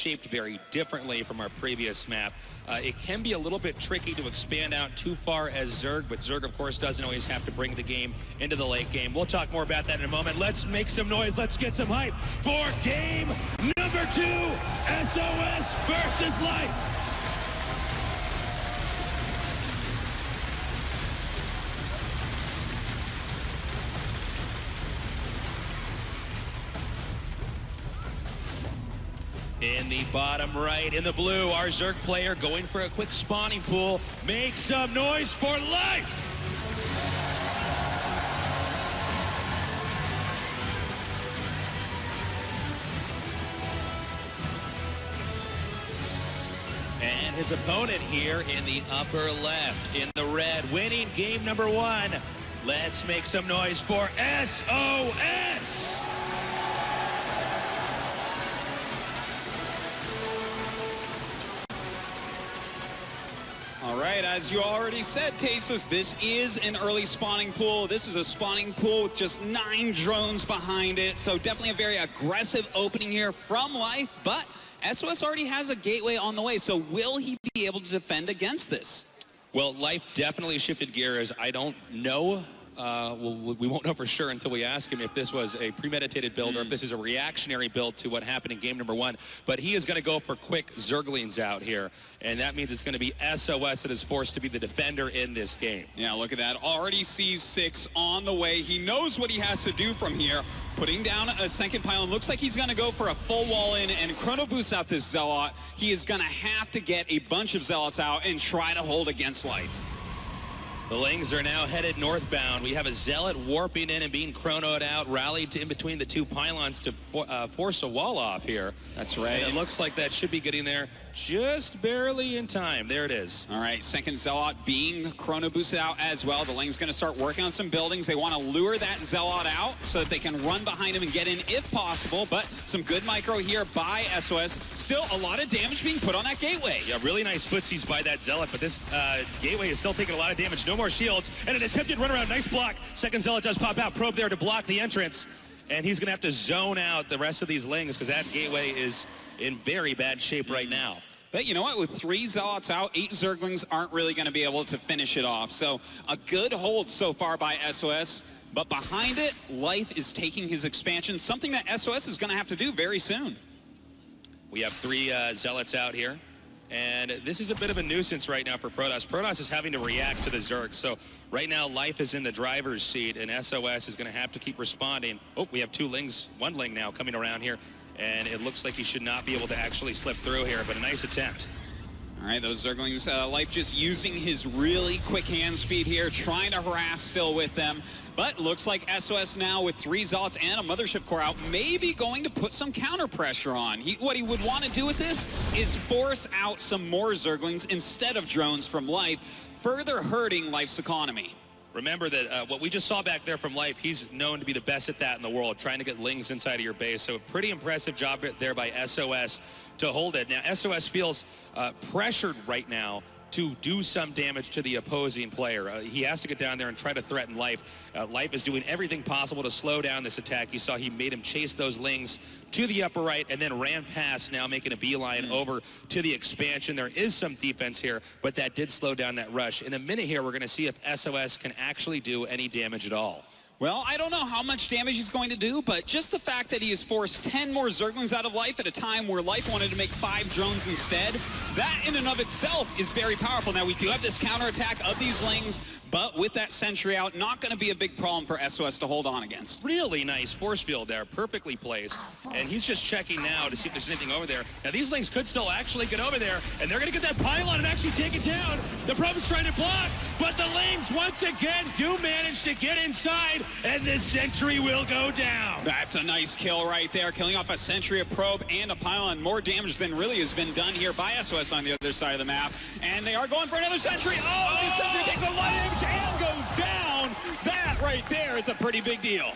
shaped very differently from our previous map. It can be a little bit tricky to expand out too far as Zerg, but Zerg, of course, doesn't always have to bring the game into the late game. We'll talk more about that in a moment. Let's make some noise. Let's get some hype for game number 2, sOs versus Life. In the bottom right, in the blue, our Zerg player going for a quick spawning pool. Make some noise for Life! And his opponent here in the upper left, in the red, winning game number 1. Let's make some noise for sOs! All right, as you already said, Tasos, this is an early spawning pool. This is a spawning pool with just 9 drones behind it, so definitely a very aggressive opening here from Life, but sOs already has a gateway on the way, so will he be able to defend against this? Well, Life definitely shifted gears. I don't know. We won't know for sure until we ask him if this was a premeditated build or if this is a reactionary build to what happened in game number 1. But he is going to go for quick Zerglings out here, and that means it's going to be sOs that is forced to be the defender in this game. Yeah, look at that. Already sees 6 on the way. He knows what he has to do from here. Putting down a second pylon. Looks like he's going to go for a full wall in and chrono boost out this Zealot. He is going to have to get a bunch of Zealots out and try to hold against Life. The Lings are now headed northbound. We have a Zealot warping in and being chronoed out, rallied to in between the 2 pylons to force a wall off here. That's right. And it looks like that should be getting there just barely in time. There it is. All right, second Zealot being chrono boosted out as well. The Ling's going to start working on some buildings. They want to lure that Zealot out so that they can run behind him and get in if possible. But some good micro here by sOs. Still a lot of damage being put on that gateway. Yeah, really nice footsies by that Zealot, but this gateway is still taking a lot of damage. No more shields, and an attempted runaround. Nice block. Second Zealot does pop out. Probe there to block the entrance, and he's going to have to zone out the rest of these Lings because that gateway is in very bad shape right now. But you know what? With 3 Zealots out, 8 Zerglings aren't really going to be able to finish it off. So a good hold so far by sOs. But behind it, Life is taking his expansion, something that sOs is going to have to do very soon. We have 3 Zealots out here. And this is a bit of a nuisance right now for Protoss. Protoss is having to react to the Zerg. So right now, Life is in the driver's seat, and sOs is going to have to keep responding. Oh, we have 2 Lings, 1 Ling now coming around here. And it looks like he should not be able to actually slip through here, but a nice attempt. All right, those Zerglings, Life just using his really quick hand speed here, trying to harass still with them. But looks like sOs now with 3 Zealots and a Mothership Core out, maybe going to put some counter pressure on. What he would want to do with this is force out some more Zerglings instead of drones from Life, further hurting Life's economy. Remember that what we just saw back there from Life, he's known to be the best at that in the world, trying to get Lings inside of your base. So a pretty impressive job there by sOs to hold it. Now, sOs feels pressured right now to do some damage to the opposing player. He has to get down there and try to threaten Life. Life is doing everything possible to slow down this attack. You saw he made him chase those Lings to the upper right and then ran past, now making a beeline over to the expansion. There is some defense here, but that did slow down that rush. In a minute here, we're going to see if sOs can actually do any damage at all. Well, I don't know how much damage he's going to do, but just the fact that he has forced 10 more Zerglings out of Life at a time where Life wanted to make 5 drones instead, that in and of itself is very powerful. Now, we do have this counterattack of these Lings, but with that sentry out, not going to be a big problem for sOs to hold on against. Really nice force field there, perfectly placed. And he's just checking now to see if there's anything over there. Now, these Lings could still actually get over there, and they're going to get that pylon and actually take it down. The probe is trying to block, but the Lings, once again, do manage to get inside, and the sentry will go down. That's a nice kill right there, killing off a sentry, a probe, and a pylon. More damage than really has been done here by sOs on the other side of the map. And they are going for another sentry. Oh, the sentry takes a lot of damage and goes down. That right there is a pretty big deal.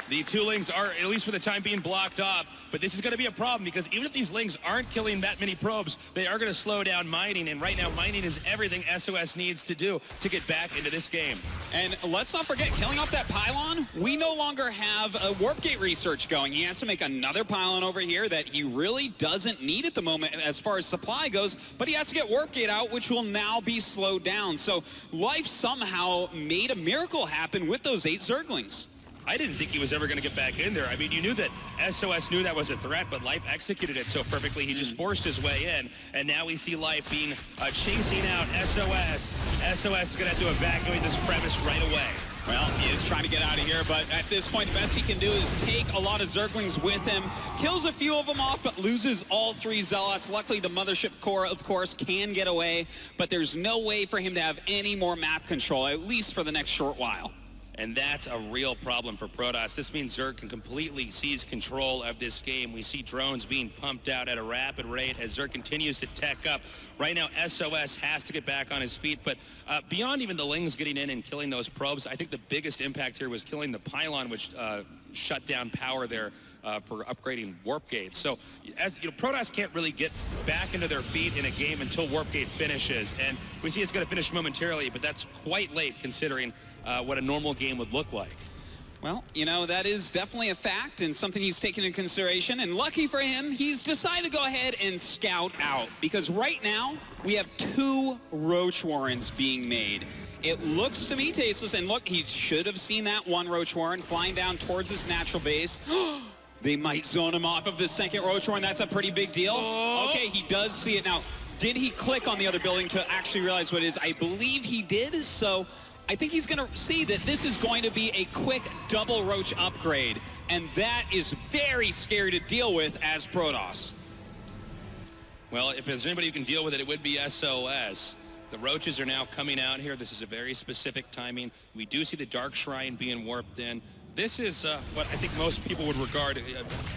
The two Lings are, at least for the time being, blocked off, but this is going to be a problem because even if these Lings aren't killing that many probes, they are going to slow down mining, and right now mining is everything SOS needs to do to get back into this game. And let's not forget, killing off that pylon, we no longer have a warp gate research going. He has to make another pylon over here that he really doesn't need at the moment as far as supply goes, but he has to get warp gate out, which will now be slowed down. So Life somehow made a miracle happen with those 8 Zerglings. I didn't think he was ever going to get back in there. I mean, you knew that SOS knew that was a threat, but Life executed it so perfectly. He just forced his way in, and now we see Life being chasing out SOS. SOS is going to have to evacuate this premise right away. Well, he is trying to get out of here, but at this point, the best he can do is take a lot of Zerglings with him, kills a few of them off, but loses all 3 Zealots. Luckily, the Mothership Core, of course, can get away, but there's no way for him to have any more map control, at least for the next short while. And that's a real problem for Protoss. This means Zerg can completely seize control of this game. We see drones being pumped out at a rapid rate as Zerg continues to tech up. Right now, SOS has to get back on his feet, but beyond even the Lings getting in and killing those probes, I think the biggest impact here was killing the pylon, which shut down power there for upgrading warp gates. So, as you know, Protoss can't really get back into their feet in a game until warp gate finishes, and we see it's going to finish momentarily, but that's quite late considering what a normal game would look like. Well, you know, that is definitely a fact and something he's taken into consideration. And lucky for him, he's decided to go ahead and scout out. Because right now, we have 2 Roach Warrens being made. It looks to me tasteless. And look, he should have seen that one Roach Warren flying down towards his natural base. They might zone him off of the second Roach Warren. That's a pretty big deal. Oh. Okay, he does see it. Now, did he click on the other building to actually realize what it is? I believe he did. So I think he's going to see that this is going to be a quick double Roach upgrade, and that is very scary to deal with as Protoss. Well, if there's anybody who can deal with it, it would be SOS. The Roaches are now coming out here. This is a very specific timing. We do see the Dark Shrine being warped in. This is what I think most people would regard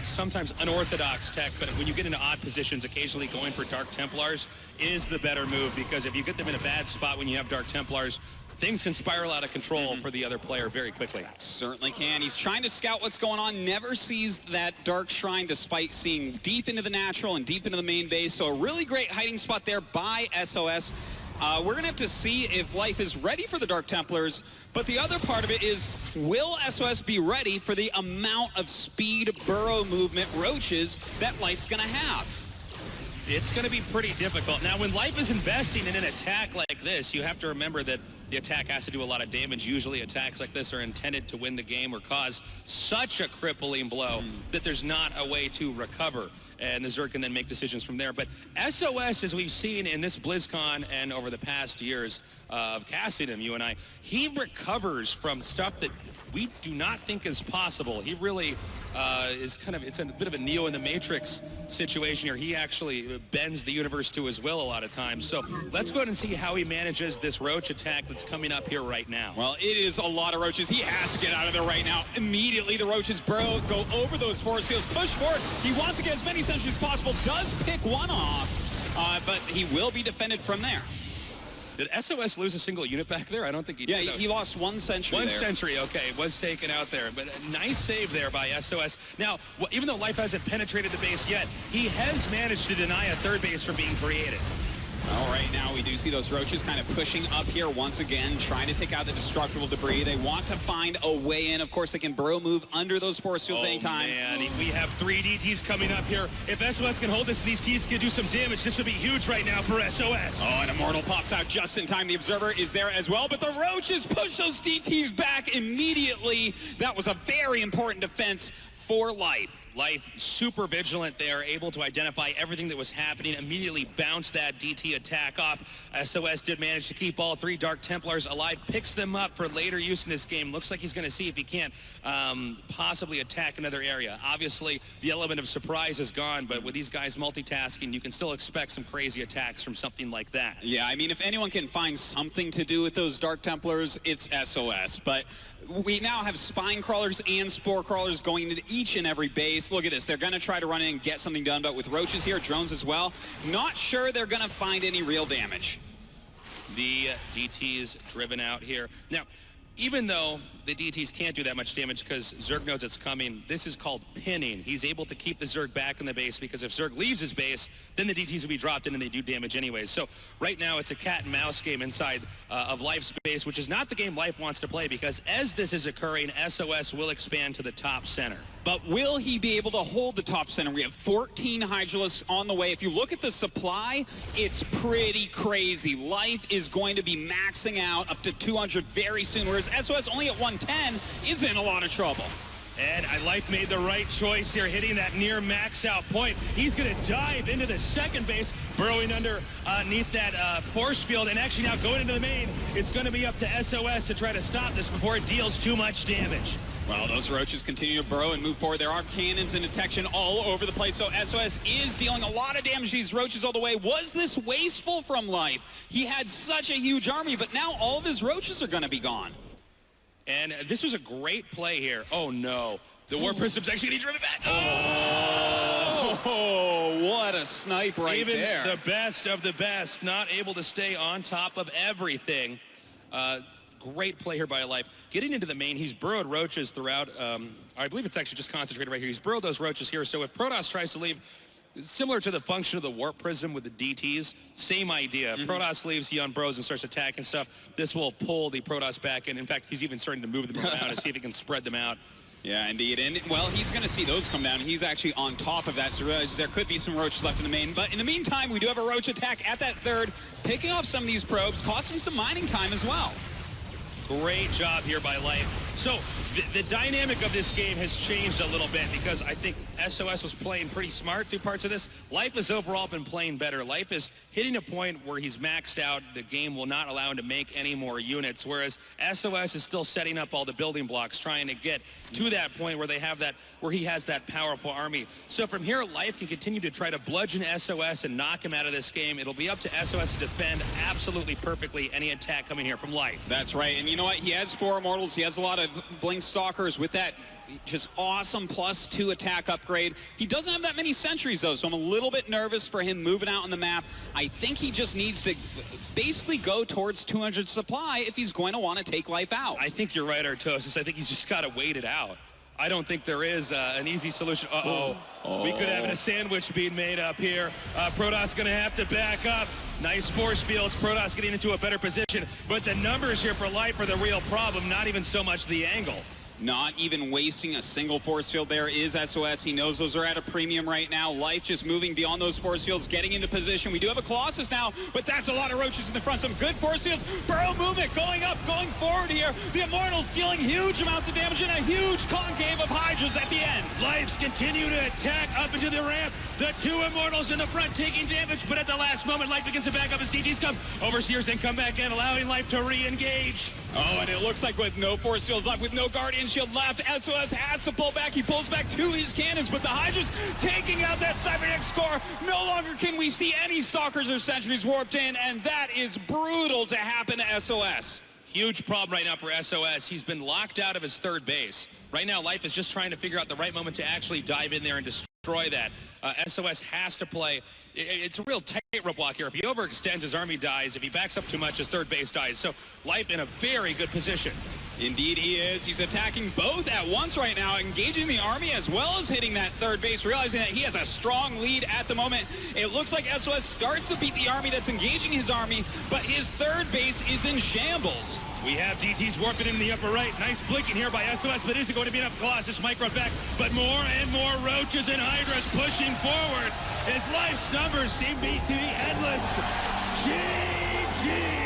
sometimes unorthodox tech, but when you get into odd positions, occasionally going for Dark Templars is the better move, because if you get them in a bad spot when you have Dark Templars, things can spiral out of control for the other player very quickly. Certainly can. He's trying to scout what's going on, never sees that Dark Shrine despite seeing deep into the natural and deep into the main base. So a really great hiding spot there by SOS. We're going to have to see if Life is ready for the Dark Templars, but the other part of it is, will SOS be ready for the amount of speed, burrow movement Roaches that Life's going to have? It's going to be pretty difficult. Now, when Life is investing in an attack like this, you have to remember that the attack has to do a lot of damage. Usually attacks like this are intended to win the game or cause such a crippling blow that there's not a way to recover. And the Zerg can then make decisions from there. But SOS, as we've seen in this BlizzCon and over the past years of casting him, you and I, he recovers from stuff that we do not think is possible. He really is kind of, it's a bit of a Neo in the Matrix situation here. He actually bends the universe to his will a lot of times. So let's go ahead and see how he manages this Roach attack that's coming up here right now. Well, it is a lot of Roaches. He has to get out of there right now. Immediately, the Roaches burrow, go over those force fields, push forward. He wants to get as many sentries as possible, does pick one off, but he will be defended from there. Did SOS lose a single unit back there? I don't think he did. Yeah, he lost 1 sentry One there. sentry, okay, was taken out there. But a nice save there by SOS. Now, even though Life hasn't penetrated the base yet, he has managed to deny a third base from being created. Well, right now we do see those Roaches kind of pushing up here once again, trying to take out the destructible debris. They want to find a way in. Of course, they can burrow move under those force fields anytime. Man, we have 3 DTs coming up here. If SOS can hold this and these Ts can do some damage, this would be huge right now for SOS. Oh, and Immortal pops out just in time. The Observer is there as well, but the Roaches push those DTs back immediately. That was a very important defense for Life. Life super vigilant there, able to identify everything that was happening, immediately bounce that DT attack off. SOS did manage to keep all 3 Dark Templars alive, picks them up for later use in this game. Looks like he's going to see if he can't possibly attack another area. Obviously, the element of surprise is gone, but with these guys multitasking, you can still expect some crazy attacks from something like that. Yeah, I mean, if anyone can find something to do with those Dark Templars, it's SOS. But we now have Spine Crawlers and Spore Crawlers going into each and every base. Look at this. They're going to try to run in and get something done, but with Roaches here, drones as well, not sure they're going to find any real damage. The DT's driven out here. Now, even though the DTs can't do that much damage because Zerg knows it's coming, this is called pinning. He's able to keep the Zerg back in the base because if Zerg leaves his base, then the DTs will be dropped in and they do damage anyways. So right now it's a cat and mouse game inside of Life's base, which is not the game Life wants to play because as this is occurring, SOS will expand to the top center. But will he be able to hold the top center? We have 14 Hydralisks on the way. If you look at the supply, it's pretty crazy. Life is going to be maxing out up to 200 very soon, whereas SOS only at 110 is in a lot of trouble. And Life made the right choice here, hitting that near max out point. He's going to dive into the second base, burrowing underneath that force field, and actually now going into the main. It's going to be up to SOS to try to stop this before it deals too much damage. Well, those roaches continue to burrow and move forward. There are cannons and detection all over the place, so SOS is dealing a lot of damage to these roaches all the way. Was this wasteful from Life? He had such a huge army, but now all of his roaches are going to be gone. And this was a great play here. Oh, no. The War Prism's actually going to be driven back. Oh, what a snipe right Even there. the best of the best, not able to stay on top of everything. Great play here by Life. Getting into the main, he's burrowed roaches throughout. I believe it's actually just concentrated right here. He's burrowed those roaches here. So if Protoss tries to leave, similar to the function of the Warp Prism with the DTs, same idea. Protoss leaves, he unburrows and starts attacking stuff. This will pull the Protoss back in. In fact, he's even starting to move them around to see if he can spread them out. Yeah, indeed. And, well, he's going to see those come down. He's actually on top of that, so realizes there could be some roaches left in the main. But in the meantime, we do have a roach attack at that third, picking off some of these probes, costing some mining time as well. Great job here by Life. So the dynamic of this game has changed a little bit because I think SOS was playing pretty smart through parts of this. Life has overall been playing better. Life is hitting a point where he's maxed out. The game will not allow him to make any more units, whereas SOS is still setting up all the building blocks, trying to get to that point where they have that, where he has that powerful army. So from here, Life can continue to try to bludgeon SOS and knock him out of this game. It'll be up to SOS to defend absolutely perfectly any attack coming here from Life. That's right. And you know what? He has 4 Immortals. He has a lot of Blink Stalkers with that just awesome +2 attack upgrade. He doesn't have that many sentries, though, so I'm a little bit nervous for him moving out on the map. I think he just needs to basically go towards 200 supply if he's going to want to take Life out. I think you're right, Artosis. I think he's just got to wait it out. I don't think there is an easy solution. We could have a sandwich being made up here. Protoss going to have to back up. Nice force fields. Protoss getting into a better position. But the numbers here for Life are the real problem, not even so much the angle. Not even wasting a single force field there is SOS. He knows those are at a premium right now. Life just moving beyond those force fields, getting into position. We do have a Colossus now, but that's a lot of roaches in the front. Some good force fields. Burrow movement going up, going forward here. The Immortals dealing huge amounts of damage and a huge concave of Hydras at the end. Life's continue to attack up into the ramp. The 2 Immortals in the front taking damage, but at the last moment, Life begins to back up as DTs come. Overseers then come back in, allowing Life to re-engage. Oh, and it looks like with no force fields left, with no Guardian Shield left, SOS has to pull back. He pulls back to his cannons, but the Hydras taking out that Cybernetic core. No longer can we see any Stalkers or Sentries warped in, and that is brutal to happen to SOS. Huge problem right now for SOS. He's been locked out of his third base. Right now, Life is just trying to figure out the right moment to actually dive in there and destroy that. SOS has to play. It's a real tightrope walk here. If he overextends, his army dies. If he backs up too much, his third base dies. So Life in a very good position. Indeed he is. He's attacking both at once right now, engaging the army as well as hitting that third base, realizing that he has a strong lead at the moment. It looks like SOS starts to beat the army that's engaging his army, but his third base is in shambles. We have DTs warping in the upper right. Nice blinking here by SOS, but is it going to be enough? Colossus micro back, but more and more roaches and Hydras pushing forward. His Life's numbers seem to be endless. GG!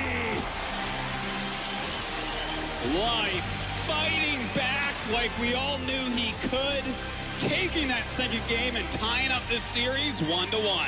Life fighting back like we all knew he could, taking that second game and tying up this series 1-1.